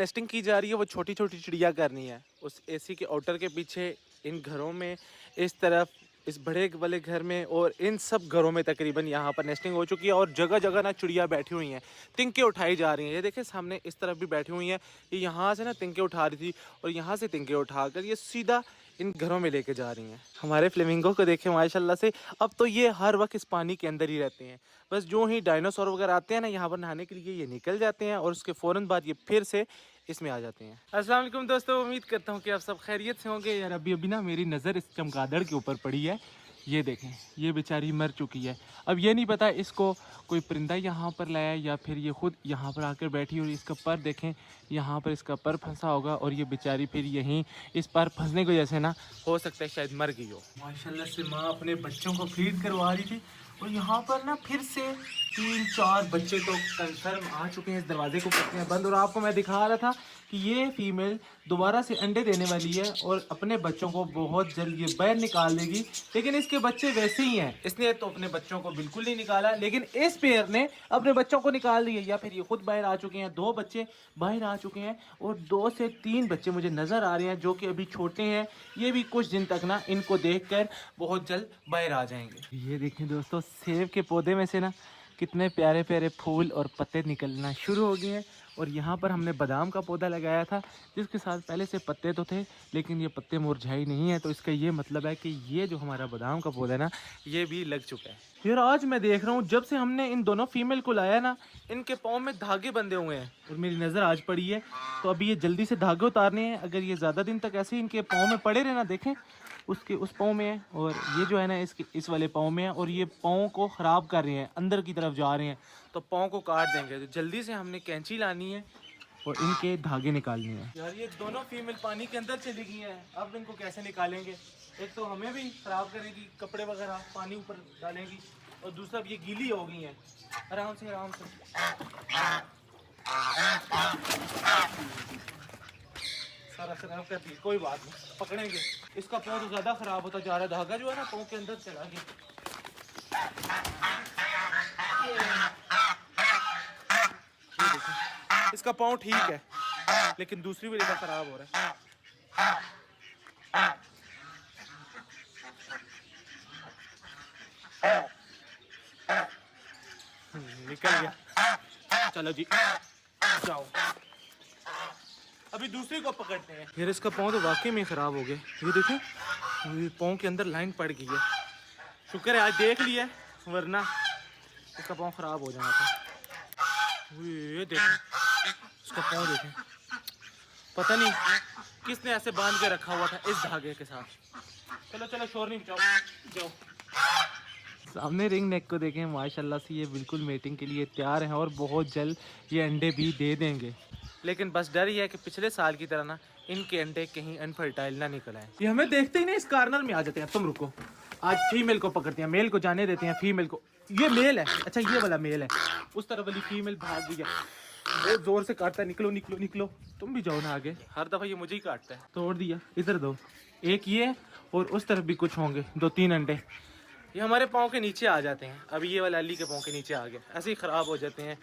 Nesting की जा रही है वो छोटी छोटी चिड़िया करनी है। उस एसी के आउटर के पीछे इन घरों में, इस तरफ इस बड़े वाले घर में और इन सब घरों में तकरीबन यहाँ पर नेस्टिंग हो चुकी है। और जगह जगह ना चिड़िया बैठी हुई हैं, तिनके उठाई जा रही हैं। ये देखिए सामने इस तरफ भी बैठी हुई हैं। ये यहाँ से ना तिनके उठा रही थी और यहाँ से तिनके उठाकर ये सीधा इन घरों में लेके जा रही हैं। हमारे फ्लेमिंगो को देखें माशाल्लाह से, अब तो ये हर वक्त इस पानी के अंदर ही रहते हैं। बस जो ही डायनासोर वगैरह आते हैं ना यहाँ पर नहाने के लिए, ये निकल जाते हैं और उसके फ़ौरन बाद ये फिर से इसमें आ जाते हैं। अस्सलाम वालेकुम दोस्तों, उम्मीद करता हूँ कि आप सब खैरियत से होंगे। यार अभी ना मेरी नज़र इस चमगादड़ के ऊपर पड़ी है। ये देखें, ये बेचारी मर चुकी है। अब ये नहीं पता इसको कोई परिंदा यहाँ पर लाया या फिर ये खुद यहाँ पर आकर बैठी। और इसका पर देखें, यहाँ पर इसका पर फंसा होगा और ये बेचारी फिर यहीं इस पर फंसने की वजह से ना हो सकता है शायद मर गई हो। माशाल्लाह से माँ अपने बच्चों को फीड करवा रही थी और यहाँ पर ना फिर से 3-4 बच्चे तो कंफर्म आ चुके हैं। इस दरवाजे को करते हैं बंद। और आपको मैं दिखा रहा था कि ये फीमेल दोबारा से अंडे देने वाली है और अपने बच्चों को बहुत जल्द ये बाहर निकाल देगी। लेकिन इसके बच्चे वैसे ही हैं, इसने तो अपने बच्चों को बिल्कुल नहीं निकाला, लेकिन इस पेयर ने अपने बच्चों को निकाल दिया। या फिर ये खुद बाहर आ चुके हैं। 2 बच्चे बाहर आ चुके हैं और 2 से 3 बच्चे मुझे नज़र आ रहे हैं जो कि अभी छोटे हैं। ये भी कुछ दिन तक ना इनको देखकर बहुत जल्द बाहर आ जाएंगे। ये देखें दोस्तों, सेब के पौधे में से ना कितने प्यारे प्यारे फूल और पत्ते निकलना शुरू हो गए हैं। और यहाँ पर हमने बादाम का पौधा लगाया था जिसके साथ पहले से पत्ते तो थे, लेकिन ये पत्ते मुरझाए नहीं हैं। तो इसका ये मतलब है कि ये जो हमारा बादाम का पौधा है ना, ये भी लग चुका है। यार आज मैं देख रहा हूँ जब से हमने इन दोनों फीमेल को लाया ना, इनके पाँव में धागे बंधे हुए हैं और मेरी नज़र आज पड़ी है। तो अभी ये जल्दी से धागे उतारने हैं। अगर ये ज़्यादा दिन तक ऐसे इनके पाँव में पड़े रहे ना, देखें उसके उस पाँव में है और ये जो है ना इसके इस वाले पाँव में है और ये पाँव को ख़राब कर रहे हैं, अंदर की तरफ जा रहे हैं, तो पाँव को काट देंगे। तो जल्दी से हमने कैंची लानी है और इनके धागे निकालने हैं। यार ये दोनों फीमेल पानी के अंदर चली गई हैं, अब इनको कैसे निकालेंगे? एक तो हमें भी ख़राब करेगी, कपड़े वगैरह पानी ऊपर डालेंगी, और दूसरा ये गीली हो गई हैं। आराम से आराम से सारा खराब कर दी, कोई बात नहीं, पकड़ेंगे। इसका पाँव तो ज़्यादा ख़राब होता जा रहा है, धागा जो है ना पाँव के अंदर चला गया। इसका पाँव ठीक है लेकिन दूसरी वाली का ख़राब हो रहा है। निकल गया, चलो जी जाओ। अभी दूसरी को पकड़ते हैं। यार इसका पाँव तो वाकई में ख़राब हो गया। ये देखें, पाँव के अंदर लाइन पड़ गई है। शुक्र है आज देख लिया, वरना इसका पाँव ख़राब हो जाना था। ये देखें, इसका पाँव देखें, पता नहीं किसने ऐसे बांध के रखा हुआ था इस धागे के साथ। चलो चलो शोर नहीं, जाओ जाओ। सामने रिंग नेक को देखें, माशाल्लाह से ये बिल्कुल मेटिंग के लिए तैयार हैं और बहुत जल्द ये अंडे भी दे देंगे। लेकिन बस डर ही है कि पिछले साल की तरह ना इनके अंडे कहीं अनफर्टाइल ना निकल आए। ये हमें देखते ही नहीं इस कार्नर में आ जाते हैं। तुम रुको, आज फीमेल को पकड़ते हैं, मेल को जाने देते हैं। फीमेल को, ये मेल है, अच्छा ये वाला मेल है, उस तरफ वाली फीमेल भाग गई है, बहुत जोर से काटता है। निकलो निकलो निकलो, तुम भी जाओ ना आगे, हर दफ़ा ये मुझे ही काटता है। तोड़ दिया, इधर दो, एक ये और उस तरफ भी कुछ होंगे 2-3 अंडे। ये हमारे पाँव के नीचे आ जाते हैं। अभी ये वाला अली के पाँव के नीचे आ गया, ऐसे ही ख़राब हो जाते हैं।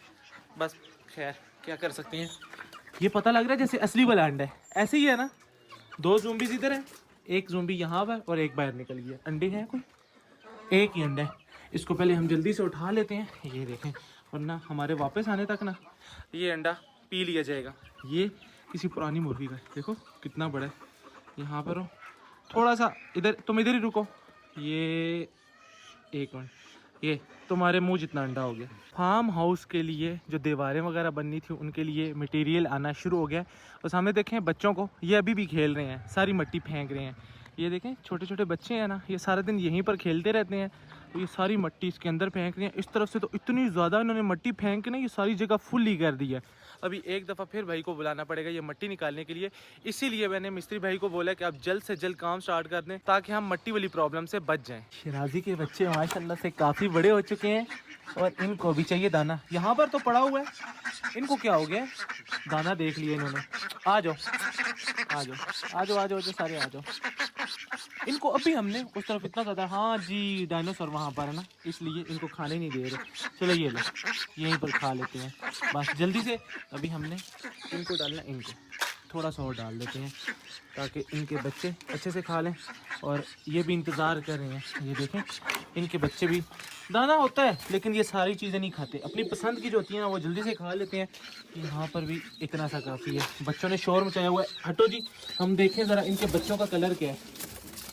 बस खैर क्या कर सकते हैं। ये पता लग रहा है जैसे असली वाला अंडा है, ऐसे ही है ना। 2 ज़ूम्बीज़ इधर है, एक ज़ूम्बी यहाँ पर और एक बाहर निकल गया। अंडे हैं कोई, एक ही अंडा है। इसको पहले हम जल्दी से उठा लेते हैं, ये देखें, वरना हमारे वापस आने तक ना ये अंडा पी लिया जाएगा। ये किसी पुरानी मुर्गी का, देखो कितना बड़ा है। यहाँ पर हो, थोड़ा सा इधर, तुम इधर ही रुको। ये एक मिनट, ये तुम्हारे मुंह जितना अंडा हो गया। फार्म हाउस के लिए जो दीवारें वगैरह बननी थी उनके लिए मटेरियल आना शुरू हो गया। और सामने देखें बच्चों को, ये अभी भी खेल रहे हैं, सारी मिट्टी फेंक रहे हैं। ये देखें छोटे छोटे बच्चे हैं ना, ये सारा दिन यहीं पर खेलते रहते हैं। तो ये सारी मिट्टी इसके अंदर फेंक रहे हैं। इस तरफ से तो इतनी ज़्यादा इन्होंने मिट्टी फेंक के ना ये सारी जगह फुल ही कर दी है। अभी एक दफ़ा फिर भाई को बुलाना पड़ेगा ये मिट्टी निकालने के लिए। इसीलिए मैंने मिस्त्री भाई को बोला कि आप जल्द से जल्द काम स्टार्ट कर दें ताकि हम मिट्टी वाली प्रॉब्लम से बच जाएं। शिराजी के बच्चे माशाल्लाह से काफ़ी बड़े हो चुके हैं और इनको भी चाहिए दाना। यहाँ पर तो पड़ा हुआ है, इनको क्या हो गया, दाना देख लिया इन्होंने। आ जाओ आ जाओ आ जाओ आ जाओ, सारे आ जाओ। इनको अभी हमने उस तरफ इतना ज़्यादा, हाँ जी डायनासोर वहाँ पर है ना, इसलिए इनको खाने नहीं दे रहे। चलो ये लो, यहीं पर खा लेते हैं बस जल्दी से। अभी हमने इनको डालना, इनको थोड़ा सा और डाल देते हैं ताकि इनके बच्चे अच्छे से खा लें। और ये भी इंतज़ार कर रहे हैं, ये देखें इनके बच्चे भी, दाना होता है लेकिन ये सारी चीज़ें नहीं खाते, अपनी पसंद की जो होती है ना वो जल्दी से खा लेते हैं। यहाँ पर भी इतना सा काफ़ी है, बच्चों ने शोर मचाया हुआ है। हटो जी, हम देखें ज़रा इनके बच्चों का कलर क्या है।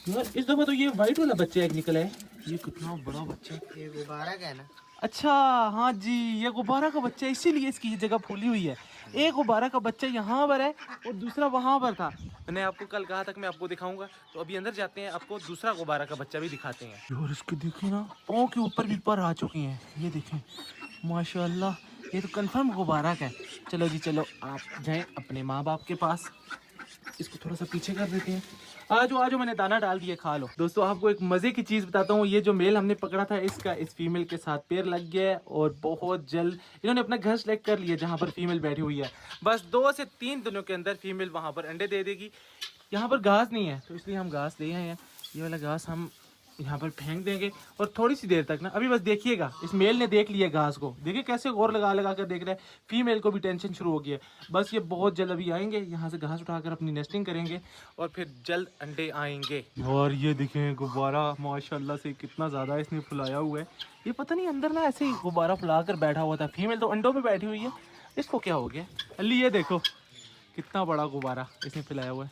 यार इस दफ़ा तो ये वाइट वाला बच्चा एक निकला है, ये कितना बड़ा बच्चा है। ये गुब्बारा का है ना? अच्छा हाँ जी, ये गुब्बारा का बच्चा है, इसीलिए इसकी ये जगह फूली हुई है। एक गुब्बारा का बच्चा यहाँ पर है और दूसरा वहाँ पर था। मैंने आपको कल कहा था कि मैं आपको दिखाऊंगा, तो अभी अंदर जाते हैं, आपको दूसरा गुब्बारा का बच्चा भी दिखाते हैं। और इसके देखिए ना, पाँव के ऊपर भी पर आ चुकी हैं, ये देखें माशाल्लाह, ये तो कंफर्म गुब्बारा का है। चलो जी चलो, आप जाएं अपने माँ बाप के पास। इसको थोड़ा सा पीछे कर देते हैं। आजो आजो, मैंने दाना डाल दिया, खा लो। दोस्तों आपको एक मजे की चीज बताता हूँ, ये जो मेल हमने पकड़ा था इसका इस फीमेल के साथ पैर लग गया है और बहुत जल्द इन्होंने अपना घर सेलेक्ट कर लिया जहाँ पर फीमेल बैठी हुई है। बस 2 से 3 दिनों के अंदर फीमेल वहाँ पर अंडे दे देगी। यहाँ पर घास नहीं है तो इसलिए हम घास ले आए हैं, ये वाला घास हम यहाँ पर फेंक देंगे। और थोड़ी सी देर तक ना, अभी बस देखिएगा, इस मेल ने देख लिया घास को, देखिए कैसे गौर लगा लगा कर देख रहा है। फीमेल को भी टेंशन शुरू हो गया है। बस ये बहुत जल्द अभी आएंगे, यहाँ से घास उठाकर अपनी नेस्टिंग करेंगे और फिर जल्द अंडे आएंगे। और ये देखें गुब्बारा माशाल्लाह से कितना ज़्यादा इसने फुलाया हुआ है। ये पता नहीं अंदर ना ऐसे ही गुब्बारा फुला कर बैठा हुआ था, फीमेल तो अंडों पर बैठी हुई है, इसको क्या हो गया। अली ये देखो कितना बड़ा गुब्बारा इसने फैलाया हुआ है।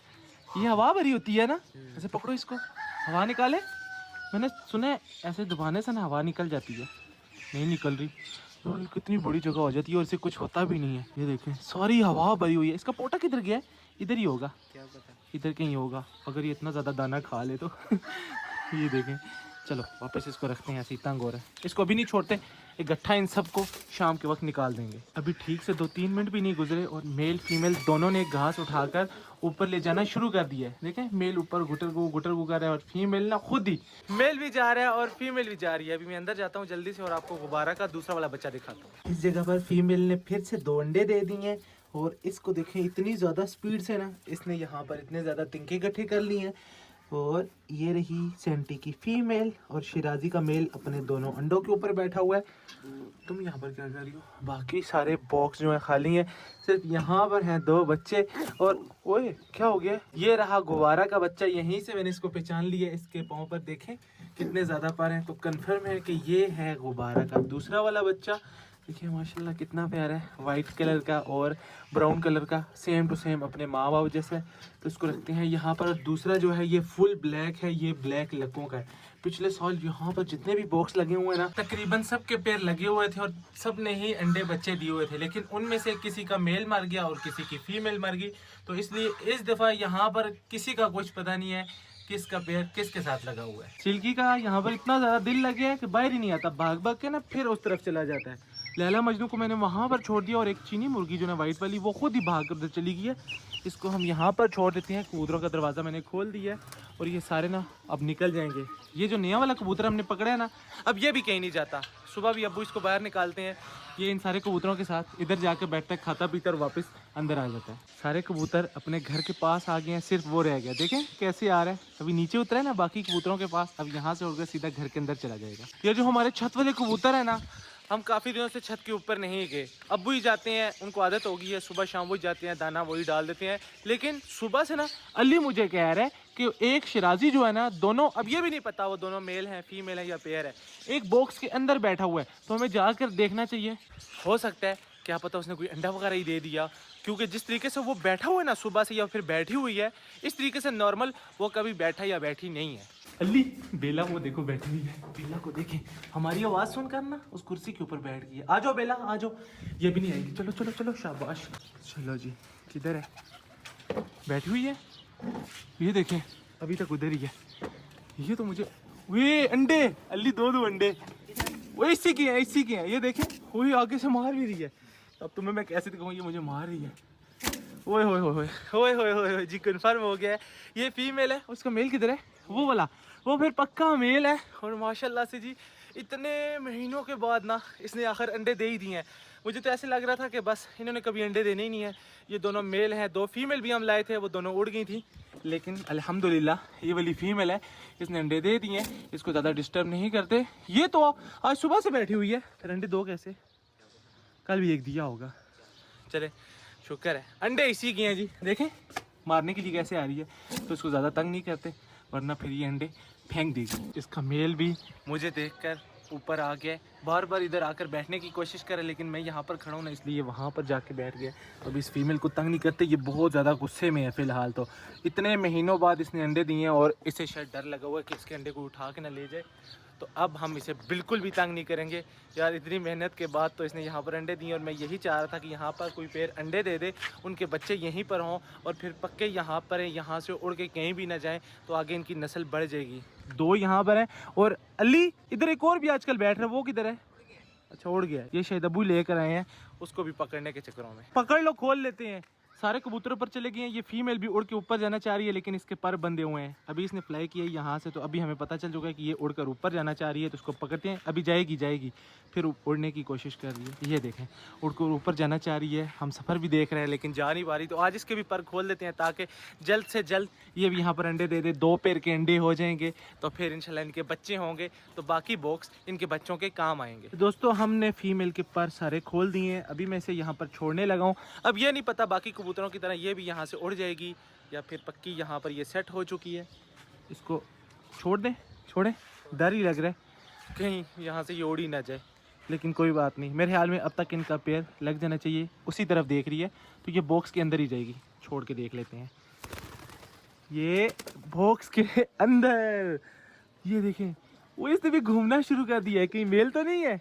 ये हवा भरी होती है ना, ऐसे पकड़ो इसको, हवा निकाले। मैंने सुना है ऐसे दबाने से ना हवा निकल जाती है, नहीं निकल रही। तो कितनी बड़ी जगह हो जाती है और इसे कुछ होता भी नहीं है। ये देखें सारी हवा भरी हुई है। इसका पोटा किधर गया है? इधर ही होगा, क्या पता, इधर कहीं होगा अगर ये इतना ज़्यादा दाना खा ले तो। ये देखें, चलो वापस इसको रखते हैं, ऐसे ही तंग हो रहा है, इसको अभी नहीं छोड़ते। एक गट्ठा इन सबको शाम के वक्त निकाल देंगे। अभी ठीक से 2-3 मिनट भी नहीं गुजरे और मेल फीमेल दोनों ने घास उठाकर ऊपर ले जाना शुरू कर दिया है। देखें मेल ऊपर गुटर गु कर रहा है और फीमेल ना खुद ही, मेल भी जा रहा है और फीमेल भी जा रही है। अभी मैं अंदर जाता हूँ जल्दी से और आपको गुब्बारा का दूसरा वाला बच्चा दिखाता हूँ। इस जगह पर फीमेल ने फिर से 2 अंडे दे दिए हैं और इसको देखें इतनी ज़्यादा स्पीड से ना इसने यहाँ पर इतने ज़्यादा तिनके इकट्ठे कर लिए हैं। और ये रही सेंटी की फीमेल और शिराजी का मेल अपने दोनों अंडों के ऊपर बैठा हुआ है। तुम यहाँ पर क्या कर रही हो? बाकी सारे बॉक्स जो है खाली हैं, सिर्फ यहाँ पर हैं 2 बच्चे। और ओए क्या हो गया? ये रहा गुब्बारा का बच्चा, यहीं से मैंने इसको पहचान लिया। इसके पाँव पर देखें कितने ज़्यादा पर हैं, तो कंफर्म है कि ये है गुब्बारा का दूसरा वाला बच्चा। देखिए माशाल्लाह कितना प्यारा है, वाइट कलर का और ब्राउन कलर का, सेम टू सेम अपने माँ बाप जैसा है। तो इसको रखते हैं यहाँ पर। दूसरा जो है ये फुल ब्लैक है, ये ब्लैक लकों का है। पिछले साल यहाँ पर जितने भी बॉक्स लगे हुए हैं ना, तकरीबन सब के पैर लगे हुए थे और सब ने ही अंडे बच्चे दिए हुए थे, लेकिन उनमें से किसी का मेल मर गया और किसी की फीमेल मर गई। तो इसलिए इस दफ़ा यहाँ पर किसी का कुछ पता नहीं है किसका पैर किसके साथ लगा हुआ है। चिल्की का यहाँ पर इतना ज़्यादा दिल लग गया है कि बाहर ही नहीं आता, भाग भाग के ना फिर उस तरफ चला जाता है। लैला मजनू को मैंने वहाँ पर छोड़ दिया और एक चीनी मुर्गी जो ना वाइट वाली, वो खुद ही भाग कर उधर चली गई है। इसको हम यहाँ पर छोड़ देते हैं। कबूतरों का दरवाज़ा मैंने खोल दिया है और ये सारे ना अब निकल जाएंगे। ये जो नया वाला कबूतर हमने पकड़ा है ना, अब ये भी कहीं नहीं जाता। सुबह भी अब्बू इसको बाहर निकालते हैं, ये इन सारे कबूतरों के साथ इधर जाकर बैठता है, खाता पीता और वापस अंदर आ जाता है। सारे कबूतर अपने घर के पास आ गए हैं, सिर्फ वो रह गया। देखें कैसे आ रहा है, अभी नीचे उतरा है ना बाकी कबूतरों के पास, अब यहाँ से उड़कर सीधा घर के अंदर चला जाएगा। ये जो हमारे छत वाले कबूतर है ना, हम काफ़ी दिनों से छत के ऊपर नहीं गए। अब्बू ही जाते हैं, उनको आदत हो गई है, सुबह शाम वही जाते हैं, दाना वही डाल देते हैं। लेकिन सुबह से ना अली मुझे कह रहा है कि एक शिराजी जो है ना, दोनों, अब ये भी नहीं पता वो दोनों मेल हैं फीमेल है या पेयर है, एक बॉक्स के अंदर बैठा हुआ है। तो हमें जाकर देखना चाहिए, हो सकता है क्या पता उसने कोई अंडा वगैरह ही दे दिया, क्योंकि जिस तरीके से वो बैठा हुआ है ना सुबह से या फिर बैठी हुई है, इस तरीके से नॉर्मल वो कभी बैठा या बैठी नहीं है। अली बेला वो देखो बैठी हुई है, बेला को देखें, हमारी आवाज़ सुनकर ना उस कुर्सी के ऊपर बैठ गई है। आ जाओ बेला आ जाओ, ये भी नहीं आएगी। चलो चलो चलो शाबाश, चलो जी। किधर है? बैठी हुई है, ये देखें अभी तक उधर ही है। ये तो मुझे, वे अंडे अली, 2 अंडे वो इसी की है, इसी की है। ये देखें वही आगे से मार भी रही है। अब तुम्हें मैं कैसे दिखाऊँ, ये मुझे मार रही है। ओए होए होए होए होए होए जी, कंफर्म हो गया है ये फीमेल है। उसका मेल किधर है? वो वाला, वो फिर पक्का मेल है। और माशाल्लाह से जी इतने महीनों के बाद ना इसने आखिर अंडे दे ही दिए हैं। मुझे तो ऐसे लग रहा था कि बस इन्होंने कभी अंडे देने ही नहीं है। ये दोनों मेल हैं, 2 फीमेल भी हम लाए थे, वो दोनों उड़ गई थी, लेकिन अल्हम्दुलिल्लाह ये वाली फीमेल है, इसने अंडे दे दिए हैं। इसको ज़्यादा डिस्टर्ब नहीं करते। ये तो आज सुबह से बैठी हुई है, फिर अंडे दो कैसे? कल भी एक दिया होगा। चले शुक्र है, अंडे इसी की हैं जी। देखें मारने के लिए कैसे आ रही है, तो इसको ज़्यादा तंग नहीं करते, वरना फिर ये अंडे फेंक देगी। इसका मेल भी मुझे देखकर ऊपर आ गया, बार बार इधर आकर बैठने की कोशिश करे, लेकिन मैं यहाँ पर खड़ा हूँ ना, इसलिए वहाँ पर जाके बैठ गया। अब इस फीमेल को तंग नहीं करते, ये बहुत ज़्यादा गुस्से में है फ़िलहाल। तो इतने महीनों बाद इसने अंडे दिए हैं और इसे शायद डर लगा हुआ है कि इसके अंडे को उठा के ना ले जाए। तो अब हम इसे बिल्कुल भी तंग नहीं करेंगे यार। इतनी मेहनत के बाद तो इसने यहाँ पर अंडे दिए और मैं यही चाह रहा था कि यहाँ पर कोई पेड़ अंडे दे दे, उनके बच्चे यहीं पर हों और फिर पक्के यहाँ पर हैं, यहाँ से उड़ के कहीं भी ना जाएं, तो आगे इनकी नस्ल बढ़ जाएगी। 2 यहाँ पर हैं और अली इधर एक और भी आजकल बैठ रहा है, वो किधर है? अच्छा उड़ गया, ये शायद अबू लेकर आए हैं, उसको भी पकड़ने के चक्करों में। पकड़ लो, खोल लेते हैं। सारे कबूतरों पर चले गए हैं। ये फीमेल भी उड़ के ऊपर जाना चाह रही है, लेकिन इसके पर बंधे हुए हैं। अभी इसने फ्लाई किया यहाँ से, तो अभी हमें पता चल चुका है कि ये उड़कर ऊपर जाना चाह रही है, तो उसको पकड़ते हैं। अभी जाएगी फिर उड़ने की कोशिश कर रही है। ये देखें उड़कर ऊपर जाना चाह रही है, हम सफ़र भी देख रहे हैं लेकिन जा नहीं पा रही। तो आज इसके भी पर खोल देते हैं ताकि जल्द से जल्द ये भी यहाँ पर अंडे दे दे। 2 पेड़ के अंडे हो जाएंगे तो फिर इंशाल्लाह इनके बच्चे होंगे, तो बाकी बॉक्स इनके बच्चों के काम आएंगे। दोस्तों हमने फीमेल के पर सारे खोल दिए हैं, अभी मैं इसे यहाँ पर छोड़ने लगा हूँ। अब ये नहीं पता बाकी कबूतरों की तरह ये भी यहाँ से उड़ जाएगी या फिर पक्की यहाँ पर ये सेट हो चुकी है। इसको छोड़ें, डर ही लग रहा है कहीं यहाँ से ये उड़ ही ना जाए, लेकिन कोई बात नहीं। मेरे ख्याल में अब तक इनका पैर लग जाना चाहिए। उसी तरफ देख रही है, तो ये बॉक्स के अंदर ही जाएगी। छोड़ के देख लेते हैं, ये बॉक्स के अंदर, ये देखें वो इसने भी घूमना शुरू कर दिया है। कहीं मेल तो नहीं है?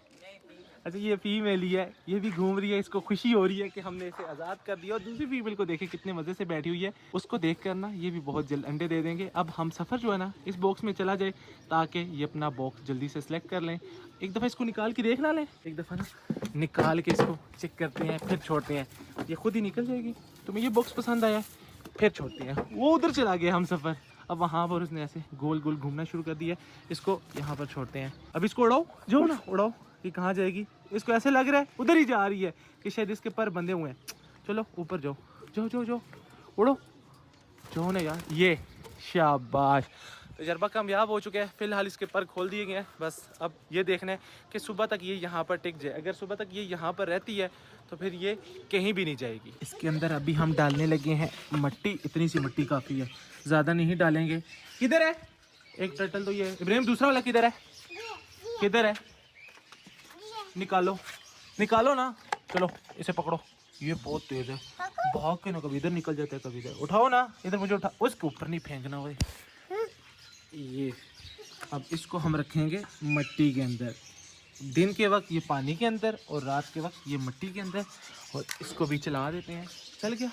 अच्छा ये फीमेल ही है, ये भी घूम रही है। इसको खुशी हो रही है कि हमने इसे आज़ाद कर दिया। और दूसरी फीमेल को देखे कितने मज़े से बैठी हुई है, उसको देख कर ना ये भी बहुत जल्द अंडे दे देंगे। अब हम सफ़र जो है ना इस बॉक्स में चला जाए, ताकि ये अपना बॉक्स जल्दी से सिलेक्ट कर लें। एक दफ़ा इसको निकाल के देख ना लें, एक दफ़ा ना निकाल के इसको चेक करते हैं, फिर छोड़ते हैं। ये खुद ही निकल जाएगी। तुम्हें ये बॉक्स पसंद आया, फिर छोड़ते हैं। वो उधर चला गया हम सफ़र, अब वहाँ पर उसने ऐसे गोल गोल घूमना शुरू कर दिया। इसको यहाँ पर छोड़ते हैं। अब इसको उड़ाओ, जाओ ना उड़ाओ। ये कहाँ जाएगी? इसको ऐसे लग रहा है उधर ही जा रही है कि शायद इसके पर बंधे हुए हैं। चलो ऊपर जाओ, उड़ो, जाओ ना यार। ये शाबाश, तजर्बा कामयाब हो चुका है। फिलहाल इसके पर खोल दिए गए हैं। बस अब ये देखना है कि सुबह तक ये यहाँ पर टिक जाए। अगर सुबह तक ये यहाँ पर रहती है तो फिर ये कहीं भी नहीं जाएगी। इसके अंदर अभी हम डालने लगे हैं मट्टी। इतनी सी मट्टी काफ़ी है, ज़्यादा नहीं डालेंगे। किधर है एक टर्टल? तो ये है। इब्राहिम दूसरा वाला किधर है? निकालो ना। चलो इसे पकड़ो, ये बहुत तेज है, भाग के ना कभी इधर निकल जाता है कभी इधर। उठाओ ना, इधर मुझे उठा, उसके ऊपर नहीं फेंकना हुए। ये अब इसको हम रखेंगे मट्टी के अंदर। दिन के वक्त ये पानी के अंदर और रात के वक्त ये मट्टी के अंदर। और इसको भी चला देते हैं। चल गया।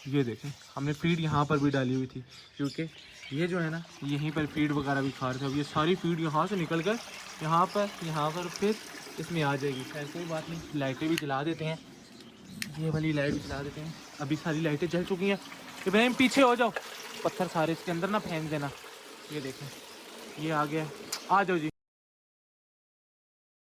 ये देखें हमने फीड यहाँ पर भी डाली हुई थी, क्योंकि ये जो है ना यहीं पर फीड वगैरह भी खा रहे थे। अब ये सारी फीड यहाँ से निकल कर यहाँ पर फिर इसमें आ जाएगी। खैर कोई बात नहीं, लाइटें भी जला देते हैं। ये वाली लाइट भी जला देते हैं। अभी सारी लाइटें जल चुकी हैं। इब्राहिम पीछे हो जाओ, पत्थर सारे इसके अंदर ना फेंक देना। ये देखें ये आ गया, आ जाओ जी।